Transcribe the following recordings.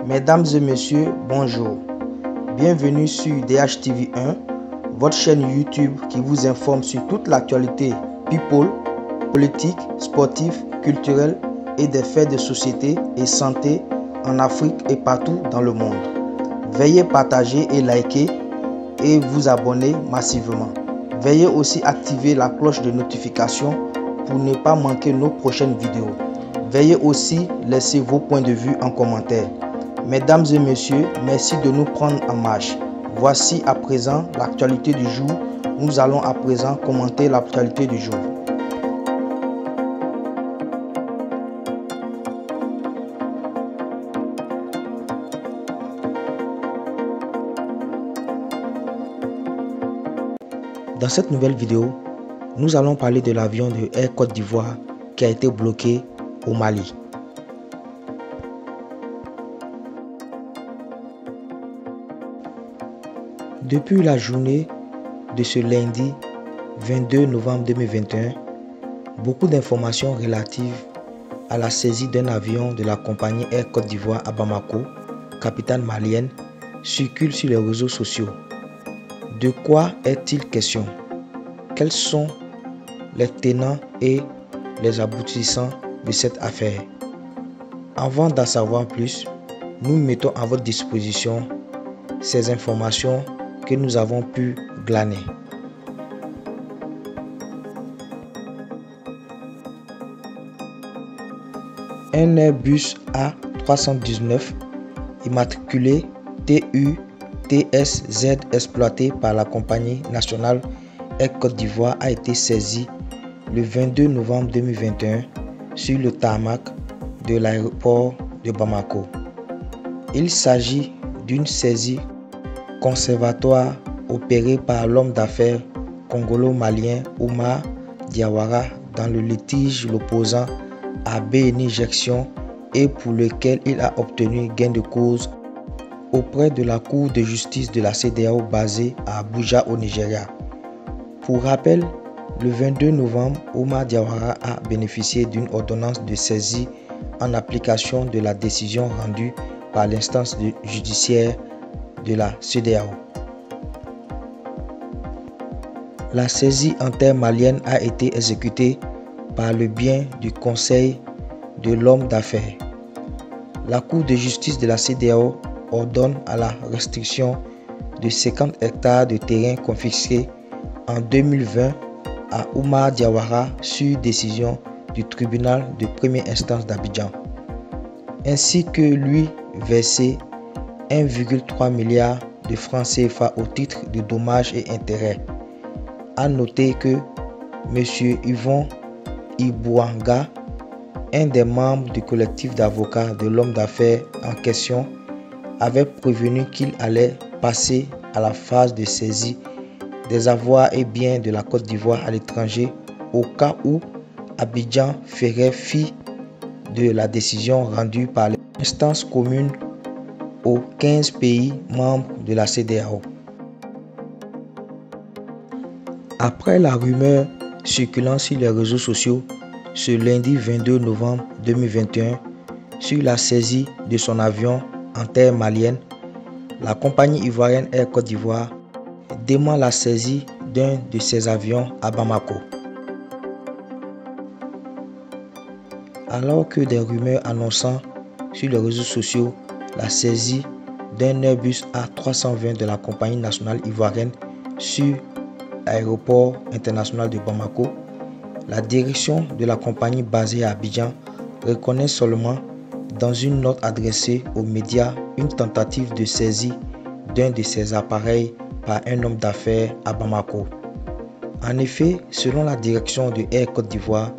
Mesdames et messieurs, bonjour. Bienvenue sur DHTV1, votre chaîne YouTube qui vous informe sur toute l'actualité people, politique, sportive, culturelle et des faits de société et santé en Afrique et partout dans le monde. Veuillez partager et liker et vous abonner massivement. Veuillez aussi activer la cloche de notification pour ne pas manquer nos prochaines vidéos. Veuillez aussi laisser vos points de vue en commentaire. Mesdames et messieurs, merci de nous prendre en marche. Voici à présent l'actualité du jour. Nous allons à présent commenter l'actualité du jour. Dans cette nouvelle vidéo, nous allons parler de l'avion de Air Côte d'Ivoire qui a été bloqué au Mali. Depuis la journée de ce lundi 22 novembre 2021, beaucoup d'informations relatives à la saisie d'un avion de la compagnie Air Côte d'Ivoire à Bamako, capitale malienne, circulent sur les réseaux sociaux. De quoi est-il question? Quels sont les tenants et les aboutissants de cette affaire? Avant d'en savoir plus, nous mettons à votre disposition ces informations que nous avons pu glaner. Un Airbus A319 immatriculé TU-TSZ exploité par la compagnie nationale Air Côte d'Ivoire a été saisi le 22 novembre 2021 sur le tarmac de l'aéroport de Bamako. Il s'agit d'une saisie conservatoire opérée par l'homme d'affaires congolo-malien Oumar Diawara dans le litige l'opposant à BNI Gestion et pour lequel il a obtenu gain de cause auprès de la Cour de justice de la CEDEAO basée à Abuja au Nigeria. Pour rappel, le 22 novembre, Oumar Diawara a bénéficié d'une ordonnance de saisie en application de la décision rendue par l'instance judiciaire de la CEDEAO. La saisie intermalienne a été exécutée par le biais du Conseil de l'homme d'affaires. La Cour de justice de la CEDEAO ordonne à la restriction de 50 hectares de terrain confisqués en 2020 à Oumar Diawara sur décision du tribunal de première instance d'Abidjan, ainsi que lui verser 1,3 milliard de francs CFA au titre de dommages et intérêts. À noter que M. Yvon Ibouanga, un des membres du collectif d'avocats de l'homme d'affaires en question, avait prévenu qu'il allait passer à la phase de saisie des avoirs et biens de la Côte d'Ivoire à l'étranger au cas où Abidjan ferait fi de la décision rendue par l'instance commune aux 15 pays membres de la CEDEAO. Après la rumeur circulant sur les réseaux sociaux ce lundi 22 novembre 2021 sur la saisie de son avion en terre malienne, la compagnie ivoirienne Air Côte d'Ivoire dément la saisie d'un de ses avions à Bamako. Alors que des rumeurs annonçant sur les réseaux sociaux la saisie d'un Airbus A320 de la compagnie nationale ivoirienne sur l'aéroport international de Bamako, la direction de la compagnie basée à Abidjan reconnaît seulement dans une note adressée aux médias une tentative de saisie d'un de ces appareils par un homme d'affaires à Bamako. En effet, selon la direction de Air Côte d'Ivoire,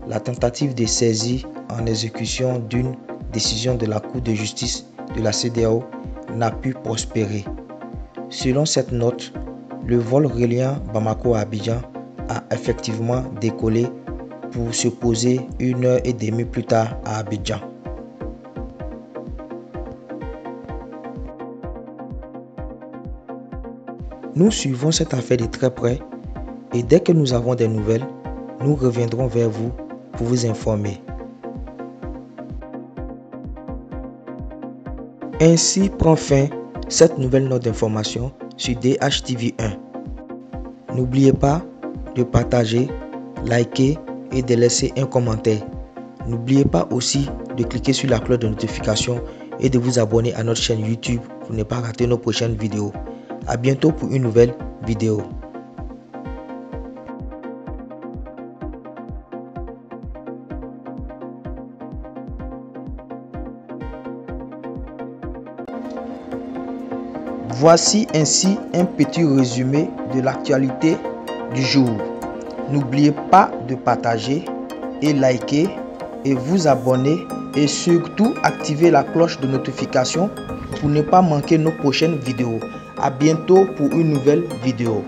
la tentative de saisie en exécution d'une décision de la Cour de justice de la CEDEAO n'a pu prospérer. Selon cette note, le vol reliant Bamako à Abidjan a effectivement décollé pour se poser 1h30 plus tard à Abidjan. Nous suivons cette affaire de très près et dès que nous avons des nouvelles, nous reviendrons vers vous pour vous informer. Ainsi prend fin cette nouvelle note d'information sur DHTV1. N'oubliez pas de partager, liker et de laisser un commentaire. N'oubliez pas aussi de cliquer sur la cloche de notification et de vous abonner à notre chaîne YouTube pour ne pas rater nos prochaines vidéos. A bientôt pour une nouvelle vidéo. Voici ainsi un petit résumé de l'actualité du jour. N'oubliez pas de partager et liker et vous abonner et surtout activer la cloche de notification pour ne pas manquer nos prochaines vidéos. A bientôt pour une nouvelle vidéo.